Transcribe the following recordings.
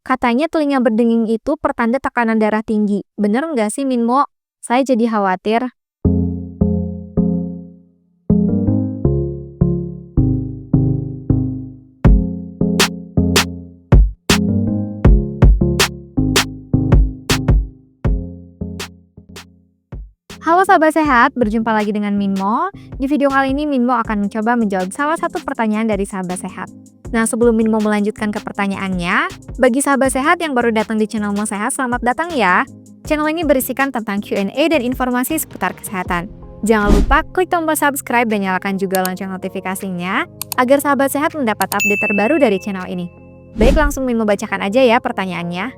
Katanya telinga berdenging itu pertanda tekanan darah tinggi. Bener nggak sih, Minmo? Saya jadi khawatir. Halo sahabat sehat, berjumpa lagi dengan Minmo. Di video kali ini Minmo akan mencoba menjawab salah satu pertanyaan dari sahabat sehat. Nah, sebelum Minmo melanjutkan ke pertanyaannya, bagi sahabat sehat yang baru datang di channel Mo Sehat, selamat datang ya. Channel ini berisikan tentang Q&A dan informasi seputar kesehatan. Jangan lupa klik tombol subscribe dan nyalakan juga lonceng notifikasinya, agar sahabat sehat mendapat update terbaru dari channel ini. Baik, langsung Minmo bacakan aja ya pertanyaannya.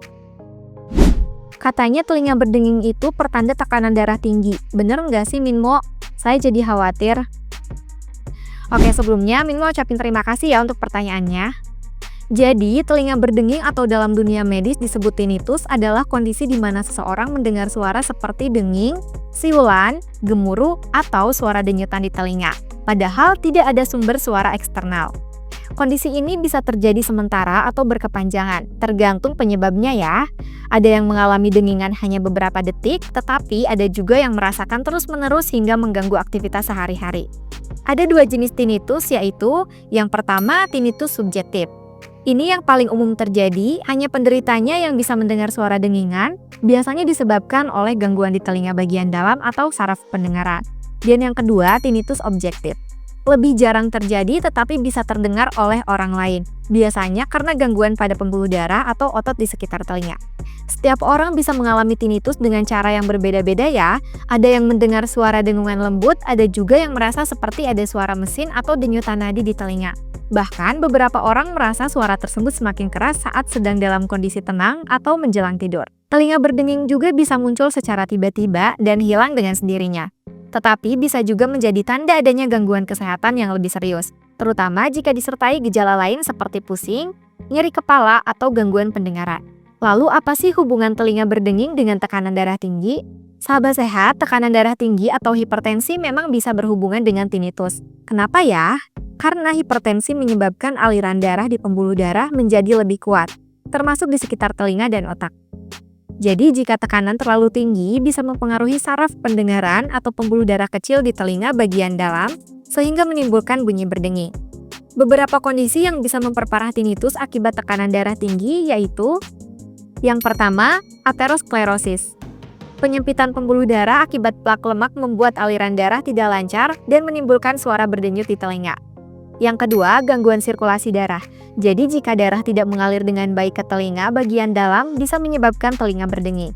Katanya telinga berdenging itu pertanda tekanan darah tinggi. Bener nggak sih, Minmo? Saya jadi khawatir. Oke, sebelumnya Minmo ucapin terima kasih ya untuk pertanyaannya. Jadi, telinga berdenging atau dalam dunia medis disebut tinnitus adalah kondisi di mana seseorang mendengar suara seperti denging, siulan, gemuruh, atau suara denyutan di telinga. Padahal tidak ada sumber suara eksternal. Kondisi ini bisa terjadi sementara atau berkepanjangan, tergantung penyebabnya ya. Ada yang mengalami dengingan hanya beberapa detik, tetapi ada juga yang merasakan terus-menerus hingga mengganggu aktivitas sehari-hari. Ada dua jenis tinnitus, yaitu yang pertama tinnitus subjektif. Ini yang paling umum terjadi, hanya penderitanya yang bisa mendengar suara dengingan, biasanya disebabkan oleh gangguan di telinga bagian dalam atau saraf pendengaran. Dan yang kedua, tinnitus objektif. Lebih jarang terjadi tetapi bisa terdengar oleh orang lain, biasanya karena gangguan pada pembuluh darah atau otot di sekitar telinga. Setiap orang bisa mengalami tinnitus dengan cara yang berbeda-beda ya. Ada yang mendengar suara dengungan lembut, ada juga yang merasa seperti ada suara mesin atau denyutan nadi di telinga. Bahkan beberapa orang merasa suara tersebut semakin keras saat sedang dalam kondisi tenang atau menjelang tidur. Telinga berdenging juga bisa muncul secara tiba-tiba dan hilang dengan sendirinya. Tetapi bisa juga menjadi tanda adanya gangguan kesehatan yang lebih serius, terutama jika disertai gejala lain seperti pusing, nyeri kepala, atau gangguan pendengaran. Lalu apa sih hubungan telinga berdenging dengan tekanan darah tinggi? Sahabat sehat, tekanan darah tinggi atau hipertensi memang bisa berhubungan dengan tinnitus. Kenapa ya? Karena hipertensi menyebabkan aliran darah di pembuluh darah menjadi lebih kuat, termasuk di sekitar telinga dan otak. Jadi jika tekanan terlalu tinggi bisa mempengaruhi saraf pendengaran atau pembuluh darah kecil di telinga bagian dalam sehingga menimbulkan bunyi berdenging. Beberapa kondisi yang bisa memperparah tinnitus akibat tekanan darah tinggi yaitu yang pertama, aterosklerosis. Penyempitan pembuluh darah akibat plak lemak membuat aliran darah tidak lancar dan menimbulkan suara berdenyut di telinga. Yang kedua, gangguan sirkulasi darah. Jadi jika darah tidak mengalir dengan baik ke telinga bagian dalam bisa menyebabkan telinga berdenging.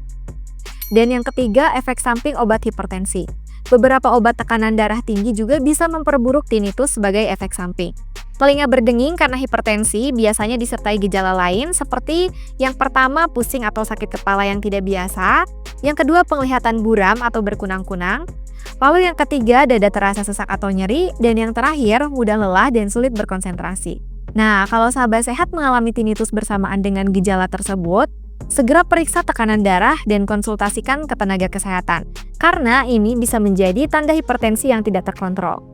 Dan yang ketiga, efek samping obat hipertensi. Beberapa obat tekanan darah tinggi juga bisa memperburuk tinnitus sebagai efek samping. Telinga berdenging karena hipertensi biasanya disertai gejala lain seperti yang pertama pusing atau sakit kepala yang tidak biasa, yang kedua penglihatan buram atau berkunang-kunang, lalu yang ketiga dada terasa sesak atau nyeri, dan yang terakhir mudah lelah dan sulit berkonsentrasi. Nah, kalau sahabat sehat mengalami tinnitus bersamaan dengan gejala tersebut, segera periksa tekanan darah dan konsultasikan ke tenaga kesehatan, karena ini bisa menjadi tanda hipertensi yang tidak terkontrol.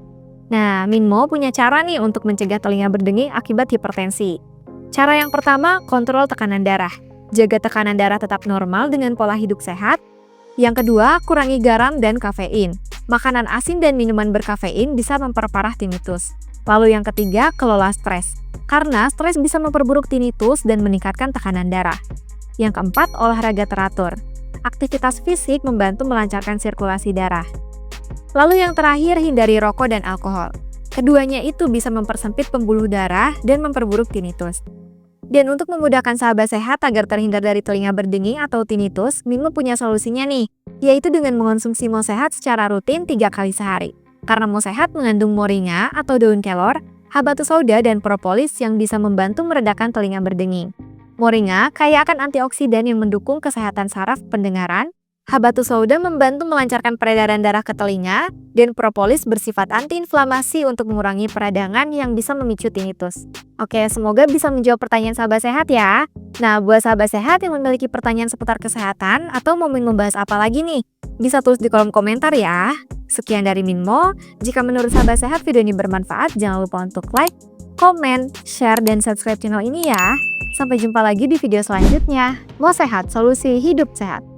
Nah, Minmo punya cara nih untuk mencegah telinga berdenging akibat hipertensi. Cara yang pertama, kontrol tekanan darah. Jaga tekanan darah tetap normal dengan pola hidup sehat. Yang kedua, kurangi garam dan kafein. Makanan asin dan minuman berkafein bisa memperparah tinnitus. Lalu yang ketiga, kelola stres. Karena stres bisa memperburuk tinnitus dan meningkatkan tekanan darah. Yang keempat, olahraga teratur. Aktivitas fisik membantu melancarkan sirkulasi darah. Lalu yang terakhir, hindari rokok dan alkohol. Keduanya itu bisa mempersempit pembuluh darah dan memperburuk tinnitus. Dan untuk memudahkan sahabat sehat agar terhindar dari telinga berdenging atau tinnitus, Minmo punya solusinya nih, yaitu dengan mengonsumsi Mo Sehat secara rutin 3 kali sehari. Karena Mo Sehat mengandung moringa atau daun kelor, habatus sauda, dan propolis yang bisa membantu meredakan telinga berdenging. Moringa kaya akan antioksidan yang mendukung kesehatan saraf pendengaran, habatus sauda membantu melancarkan peredaran darah ke telinga, dan propolis bersifat antiinflamasi untuk mengurangi peradangan yang bisa memicu tinnitus. Oke, semoga bisa menjawab pertanyaan sahabat sehat ya. Nah, buat sahabat sehat yang memiliki pertanyaan seputar kesehatan atau mau membahas apa lagi nih, bisa tulis di kolom komentar ya. Sekian dari Minmo. Jika menurut sahabat sehat video ini bermanfaat, jangan lupa untuk like, komen, share, dan subscribe channel ini ya. Sampai jumpa lagi di video selanjutnya. Mau sehat, solusi hidup sehat.